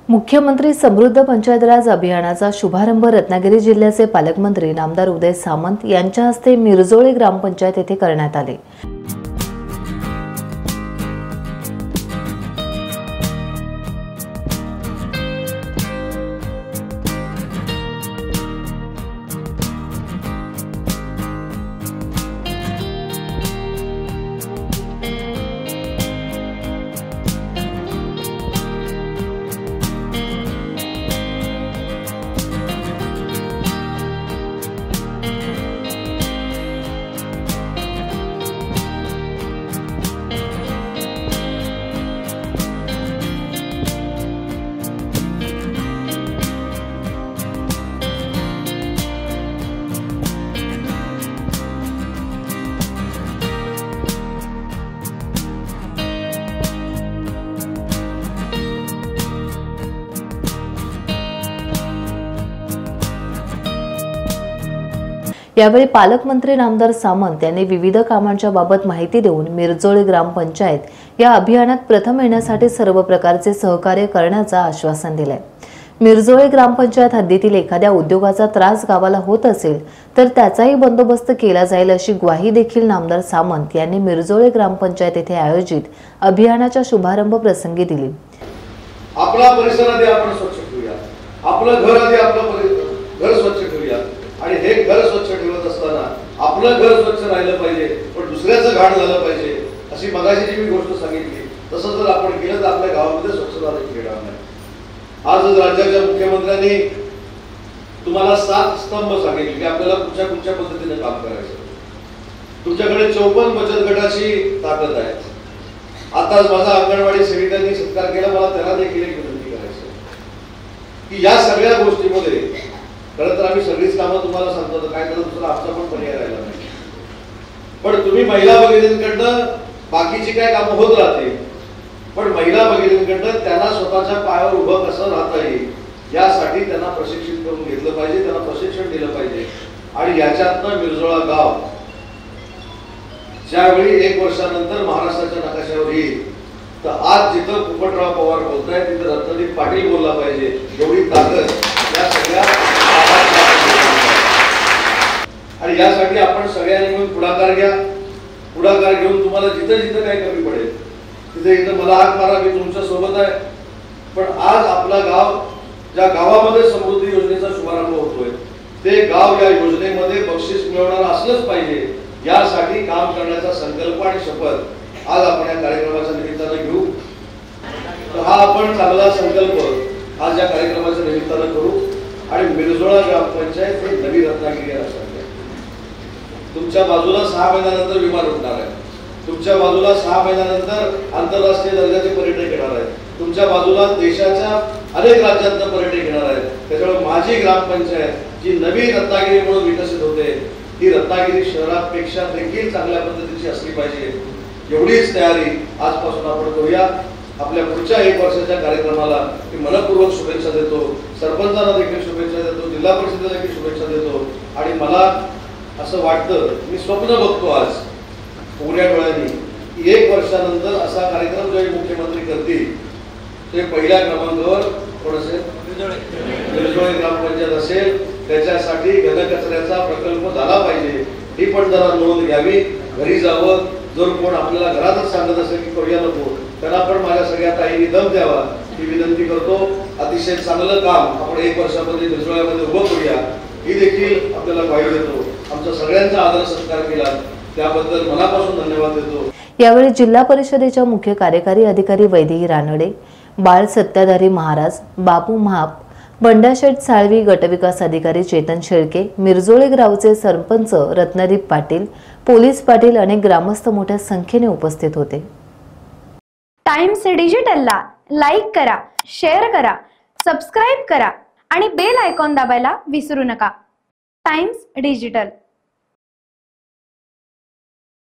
मुख्यमंत्री समृद्ध पंचायत राज अभियानाचा शुभारंभ रत्नागिरी जिल्ह्याचे पालकमंत्री नामदार उदय सामंत यांच्या हस्ते मिरजोळे ग्रामपंचायत येथे करण्यात आले। यावेळी पालकमंत्री नामदार सामंत यांनी विविध कामांच्या बाबत माहिती देऊन मिरजोळे ग्रामपंचायत या अभियानात प्रथम येण्यासाठी सर्व प्रकारचे सहकार्य करण्याचं आश्वासन दिले। मिरजोळे ग्रामपंचायत हद्दीतील एखाद्या उद्योगाचा त्रास गावाला होत असेल तर त्याचाही बंदोबस्त केला जाईल अशी ग्वाही देखील नामदार सामंत यांनी मिरजोळे ग्रामपंचायत येथे आयोजित अभियानाच्या शुभारंभ प्रसंगी दिली। आपला परिसर आधी आपण स्वच्छ ठेवूया, आपलं घर आधी आपलं घर स्वच्छ ठेवूया आणि हे घर स्वच्छ ठेवत असताना आपलं घर स्वच्छ राहिलं पाहिजे पण दुसऱ्याचं घाण झालं पाहिजे अशी मगाशी जी मी गोष्ट सांगितली तसं जर आपण केलं तर आपल्या गावामध्ये स्वच्छता देखील येणार नाही। आज राज्याच्या मुख्यमंत्र्यांनी तुम्हाला 7 स्तंभ सांगितले की आपल्याला कुठच्या पद्धतीने काम करायचं। तुमच्याकडे 54 बचत गटाची ताकद आहे। आताच माझा अंगणवाडी सेविकांनी सत्कार केला, मला त्यांना देखील एक विनंती करायची की या सगळ्या गोष्टीमध्ये खरं तर आम्ही सगळीच कामं तुम्हाला सांगतो तर काय तर दुसरा आमचा पण पर्याय राहिला नाही, पण तुम्ही महिला भगिनींकडनं बाकीची काय कामं होत राहते पण महिला भगिनींकडनं त्यांना स्वतःच्या पायावर उभं कसं राहता येईल यासाठी त्यांना प्रशिक्षित करून घेतलं पाहिजे, त्यांना प्रशिक्षण दिलं पाहिजे। आणि याच्यातनं मिरजोळा गाव ज्यावेळी 1 वर्षानंतर महाराष्ट्राच्या नकाशावर येईल तर आज जिथं पोपटराव पवार बोलताय तिथं रत्नदीप पाटील बोलला पाहिजे एवढी ताकद या सगळ्या आणि यासाठी आपण सगळ्यांनी मिळून पुढाकार घ्या। पुढाकार घेऊन तुम्हाला जिथं जिथं काही कमी पडेल तिथे इथं मला हाक मारा, मी तुमच्या सोबत आहे। पण आज आपला गाव ज्या गावामध्ये समृद्धी योजनेचा शुभारंभ होतोय ते गाव या योजनेमध्ये बक्षीस मिळवणार असलंच पाहिजे यासाठी काम करण्याचा संकल्प आणि शपथ आज आपण या कार्यक्रमाच्या निमित्तानं घेऊ। तर हा आपण चांगला संकल्प आज या कार्यक्रमाच्या निमित्तानं करू आणि मिरजोळा ग्रामपंचायत हे नवी रत्नागिरी असणार। तुमच्या बाजूला 6 महिन्यानंतर विमान उडणार आहे, तुमच्या बाजूला 6 महिन्यानंतर आंतरराष्ट्रीय दर्जाचे पर्यटक येणार आहेत, तुमच्या बाजूला देशाच्या अनेक राज्यातून पर्यटक येणार आहेत। त्याच्यामुळे माझी ग्रामपंचायत जी नवी रत्नागिरी म्हणून विकसित होते ही रत्नागिरी शहरापेक्षा देखील चांगल्या पद्धतीची असली पाहिजे एवढीच तयारी आजपासून आपण करूया। आपल्या पुढच्या 1 वर्षाच्या कार्यक्रमाला मी मनपूर्वक शुभेच्छा देतो, सरपंचांना देखील शुभेच्छा देतो, जिल्हा परिषदेला देखील शुभेच्छा देतो। आणि मला असं वाटतं, मी स्वप्न बघतो आज उघड्या डोळ्यांनी की 1 वर्षानंतर असा कार्यक्रम जो मुख्यमंत्री करतील ते पहिल्या क्रमांकावर कोण असेल, मिरजोळे ग्रामपंचायत असेल। त्याच्यासाठी घनकचऱ्याचा प्रकल्प झाला पाहिजे ही पण जरा नोंद घ्यावी, घरी जावं। जर कोण आपल्याला घरातच सांगत असेल की करूया नको त्यांना पण माझ्या सगळ्या ताईंनी दम द्यावा ही विनंती करतो। अतिशय चांगलं काम आपण 1 वर्षामध्ये मिरजोळ्यामध्ये उभं करूया ही देखील आपल्याला ग्वाही देतो। आमचा सगळ्यांचा आदर सत्कार केला त्याबद्दल मनापासून धन्यवाद देतो। यावेळी जिल्हा परिषदेच्या मुख्य कार्यकारी अधिकारी वैदेही रानडे, बाळ सत्ताधारी महाराज, बापू महाप, बंडाशेठ साळवी, गटविकास अधिकारी चेतन शेळके, मिरजोळे गावचे सरपंच रत्नदीप पाटील, पोलीस पाटील अनेक ग्रामस्थ मोठ्या संख्येने उपस्थित होते। टाइम्स डिजिटलला लाईक करा, शेअर करा, सबस्क्राइब करा आणि बेल आयकॉन दाबायला विसरू नका। Times digital.